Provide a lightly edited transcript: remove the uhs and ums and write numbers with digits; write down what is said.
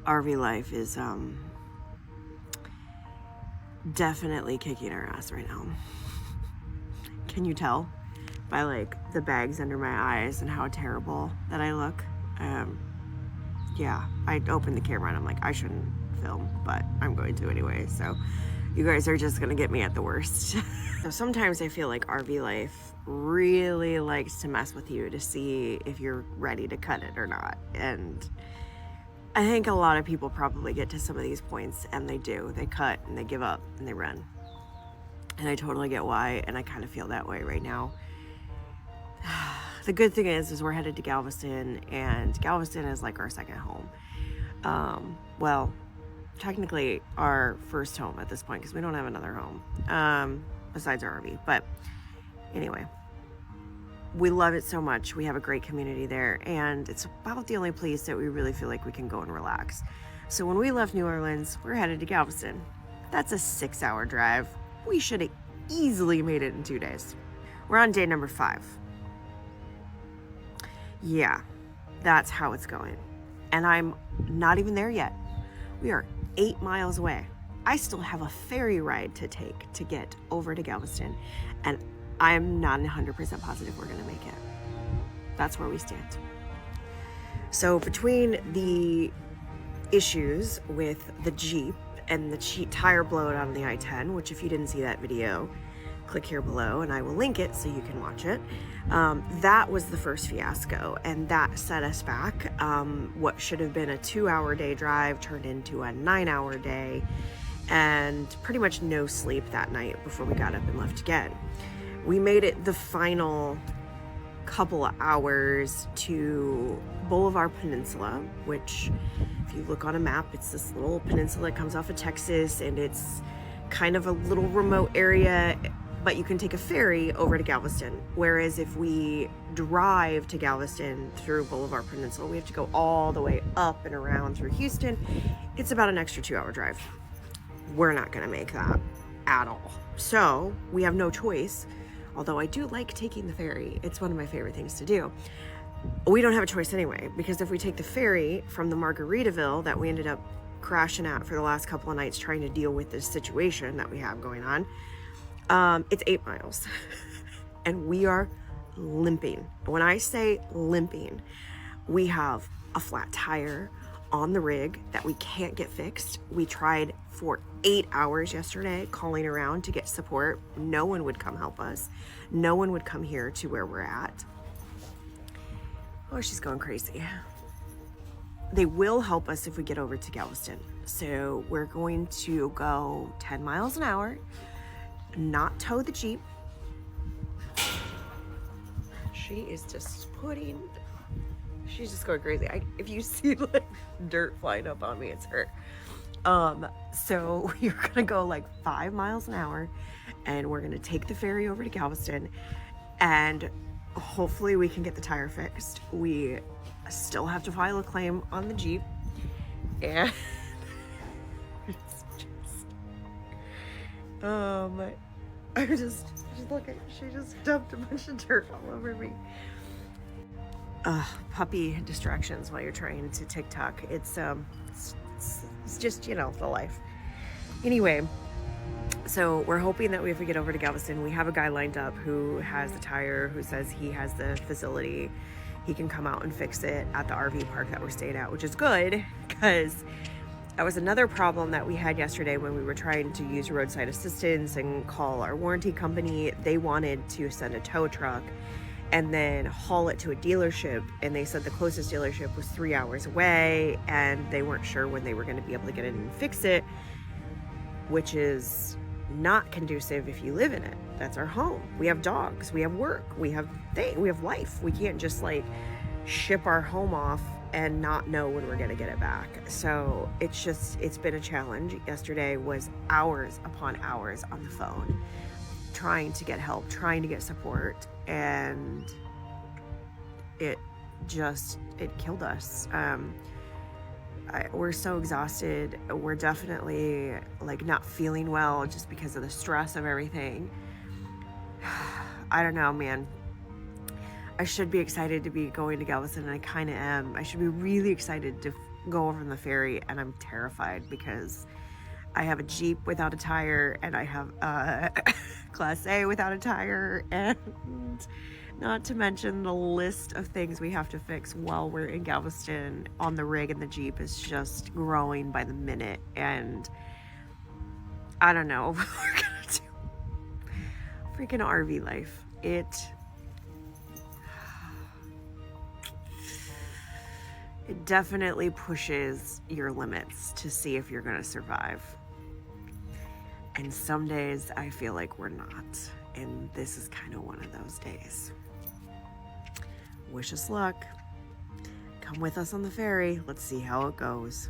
RV life is definitely kicking our ass right now. Can you tell by like the bags under my eyes and how terrible that I look? Yeah, I opened the camera and I'm like, I shouldn't film, but I'm going to anyway. So you guys are just gonna get me at the worst. So sometimes I feel like RV life really likes to mess with you to see if you're ready to cut it or not. And I think a lot of people probably get to some of these points and they do. They cut and they give up and they run. And I totally get why, and I kind of feel that way right now. The good thing is we're headed to Galveston, and Galveston is like our second home. Well, technically our first home at this point because we don't have another home besides our RV. But anyway, we love it so much. We have a great community there, and it's about the only place that we really feel like we can go and relax. So when we left New Orleans, we're headed to Galveston. That's a 6-hour drive. We should have easily made it in 2 days. We're on day number 5. Yeah, that's how it's going. And I'm not even there yet. We are 8 miles away. I still have a ferry ride to take to get over to Galveston, and I'm not 100% positive we're gonna make it. That's where we stand. So between the issues with the Jeep and the tire blowout on the I-10, which if you didn't see that video, click here below and I will link it so you can watch it. That was the first fiasco, and that set us back. What should have been a 2-hour day drive turned into a 9-hour day, and pretty much no sleep that night before we got up and left again. We made it the final couple of hours to Boulevard Peninsula, which if you look on a map, it's this little peninsula that comes off of Texas, and it's kind of a little remote area, but you can take a ferry over to Galveston. Whereas if we drive to Galveston through Boulevard Peninsula, we have to go all the way up and around through Houston. It's about an extra 2-hour drive. We're not gonna make that at all. So we have no choice, although I do like taking the ferry. It's one of my favorite things to do. We don't have a choice anyway, because if we take the ferry from the Margaritaville that we ended up crashing at for the last couple of nights trying to deal with this situation that we have going on, it's 8 miles and we are limping. When I say limping, we have a flat tire on the rig that we can't get fixed. We tried for 8 hours yesterday calling around to get support. No one would come help us. No one would come here to where we're at. Oh, she's going crazy. They will help us if we get over to Galveston. So we're going to go 10 miles an hour, not tow the Jeep. She is just she's just going crazy. If you see like dirt flying up on me, it's her. So we're gonna go like 5 miles an hour, and we're gonna take the ferry over to Galveston, and hopefully we can get the tire fixed. We still have to file a claim on the Jeep, and it's just, I just look at, she just dumped a bunch of dirt all over me. Puppy distractions while you're trying to TikTok. It's just, you know, the life. Anyway, so we're hoping that if we get over to Galveston, we have a guy lined up who has the tire, who says he has the facility. He can come out and fix it at the RV park that we're staying at, which is good, because that was another problem that we had yesterday when we were trying to use roadside assistance and call our warranty company. They wanted to send a tow truck and then haul it to a dealership, and they said the closest dealership was 3 hours away, and they weren't sure when they were going to be able to get in and fix it, which is not conducive if you live in it. That's our home. We have dogs, we have work, we have life. We can't just like ship our home off and not know when we're going to get it back. So it's been a challenge. Yesterday was hours upon hours on the phone trying to get help, trying to get support, and it killed us. We're so exhausted. We're definitely like not feeling well just because of the stress of everything. I don't know, man. I should be excited to be going to Galveston, and I kind of am. I should be really excited to go over in the ferry, and I'm terrified because I have a Jeep without a tire, and I have a Class A without a tire, and not to mention the list of things we have to fix while we're in Galveston on the rig, and the Jeep is just growing by the minute, and I don't know what we're gonna do. Freaking RV life. It definitely pushes your limits to see if you're gonna survive. And some days I feel like we're not. And this is kind of one of those days. Wish us luck. Come with us on the ferry. Let's see how it goes.